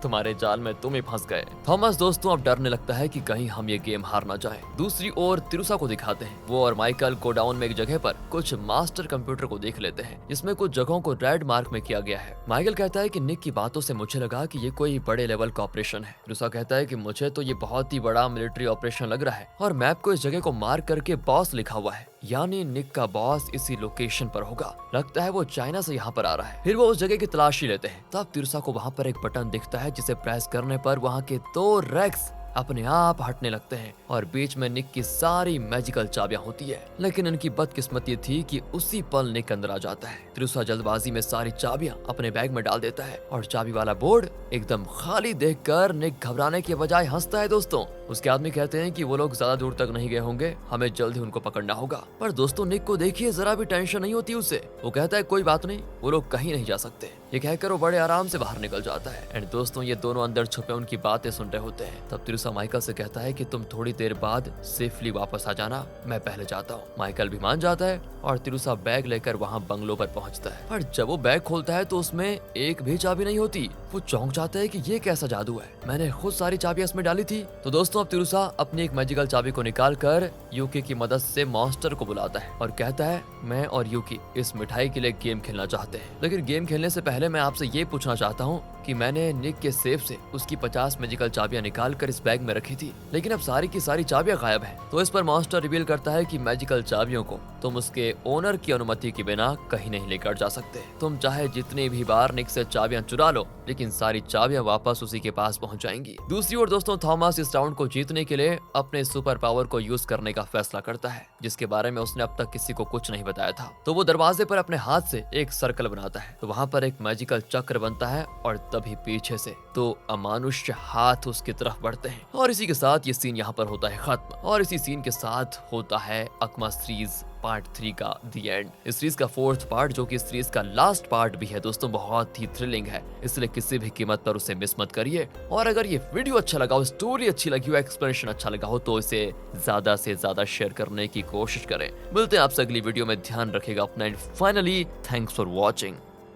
तुम्हारे जाल में तुम ही फंस गए। थॉमस दोस्तों अब डरने लगता है कि कहीं हम ये गेम हार ना जाए। दूसरी ओर तिरुसा को दिखाते हैं। वो और माइकल गोडाउन में एक जगह पर कुछ मास्टर कंप्यूटर को देख लेते हैं जिसमें कुछ जगहों को रेड मार्क में किया गया है। माइकल कहता है कि निक की बातों से मुझे लगा कि ये कोई बड़े लेवल का ऑपरेशन है। तिरुसा कहता है कि मुझे तो ये बहुत ही बड़ा मिलिट्री ऑपरेशन लग रहा है और मैप को इस जगह को मार्क करके बॉस लिखा हुआ है, यानी निक का बॉस इसी लोकेशन पर होगा। लगता है वो चाइना से यहाँ पर आ रहा है। फिर वो उस जगह की तलाशी लेते हैं। तब तिरुसा को वहाँ पर एक बटन दिखता है जिसे प्रेस करने पर वहाँ के 2 रैक्स अपने आप हटने लगते हैं और बीच में निक की सारी मैजिकल चाबियां होती है। लेकिन इनकी बदकिस्मती थी कि उसी पल निक अंदर आ जाता है। तिरुसा जल्दबाजी में सारी चाबियां अपने बैग में डाल देता है और चाबी वाला बोर्ड एकदम खाली देखकर निक घबराने के बजाय हंसता है। दोस्तों उसके आदमी कहते हैं कि वो लोग ज्यादा दूर तक नहीं गए होंगे, हमें जल्द ही उनको पकड़ना होगा। पर दोस्तों निक को देखिए जरा भी टेंशन नहीं होती उसे। वो कहता है कोई बात नहीं, वो लोग कहीं नहीं जा सकते। ये कहकर वो बड़े आराम से बाहर निकल जाता है। एंड दोस्तों ये दोनों अंदर छुपे उनकी बातें सुन रहे होते हैं। तब तिरुसा माइकल से कहता है कि तुम थोड़ी देर बाद सेफली वापस आ जाना, मैं पहले जाता हूँ। माइकल भी मान जाता है और तिरुसा बैग लेकर वहाँ बंगलो पर पहुँचता है। पर जब वो बैग खोलता है तो उसमें एक भी चाबी नहीं होती। वो चौंक जाता है कि ये कैसा जादू है, मैंने खुद सारी चाबियां इसमें डाली थी। तो दोस्तों अब तिरुसा अपनी एक मैजिकल चाबी को निकाल कर यूकी की मदद से मॉन्स्टर को बुलाता है और कहता है मैं और यूकी इस मिठाई के लिए गेम खेलना चाहते हैं, लेकिन गेम खेलने से पहले मैं आपसे ये पूछना चाहता हूँ कि मैंने निक के सेफ से उसकी 50 मैजिकल चाबियां निकाल कर इस बैग में रखी थी, लेकिन अब सारी की सारी चाबियां गायब हैं। तो इस पर मॉन्स्टर रिवील करता है कि मैजिकल चाबियों को तुम उसके ओनर की अनुमति के बिना कहीं नहीं लेकर जा सकते। तुम चाहे जितनी भी बार निक से चाबियां चुरा लो, लेकिन सारी चाबियां वापस उसी के पास पहुंच जाएंगी। दूसरी ओर दोस्तों थॉमस इस राउंड को जीतने के लिए अपने सुपर पावर को यूज करने का फैसला करता है, जिसके बारे में उसने अब तक किसी को कुछ नहीं बताया था। तो वो दरवाजे पर अपने हाथ से एक सर्कल बनाता है, तो वहाँ पर एक मैजिकल चक्र बनता है और तभी पीछे से 2 अमानुष्य हाथ उसकी तरफ बढ़ते हैं और इसी के साथ ये सीन यहाँ पर होता है खत्म। और इसी सीन के साथ होता है अकमा सीरीज पार्ट 3 का दी एंड। इस सीरीज का 4th पार्ट जो कि इस सीरीज का लास्ट पार्ट भी है दोस्तों, बहुत ही थ्रिलिंग है, इसलिए किसी भी कीमत पर उसे मिस मत करिए। और अगर ये वीडियो अच्छा लगा हो, स्टोरी अच्छी लगी हो, एक्सप्लेनेशन अच्छा लगा हो तो इसे ज्यादा से ज्यादा शेयर करने की कोशिश करें। मिलते हैं आपसे अगली वीडियो में, ध्यान रखेगा अपना and finally thanks for watching.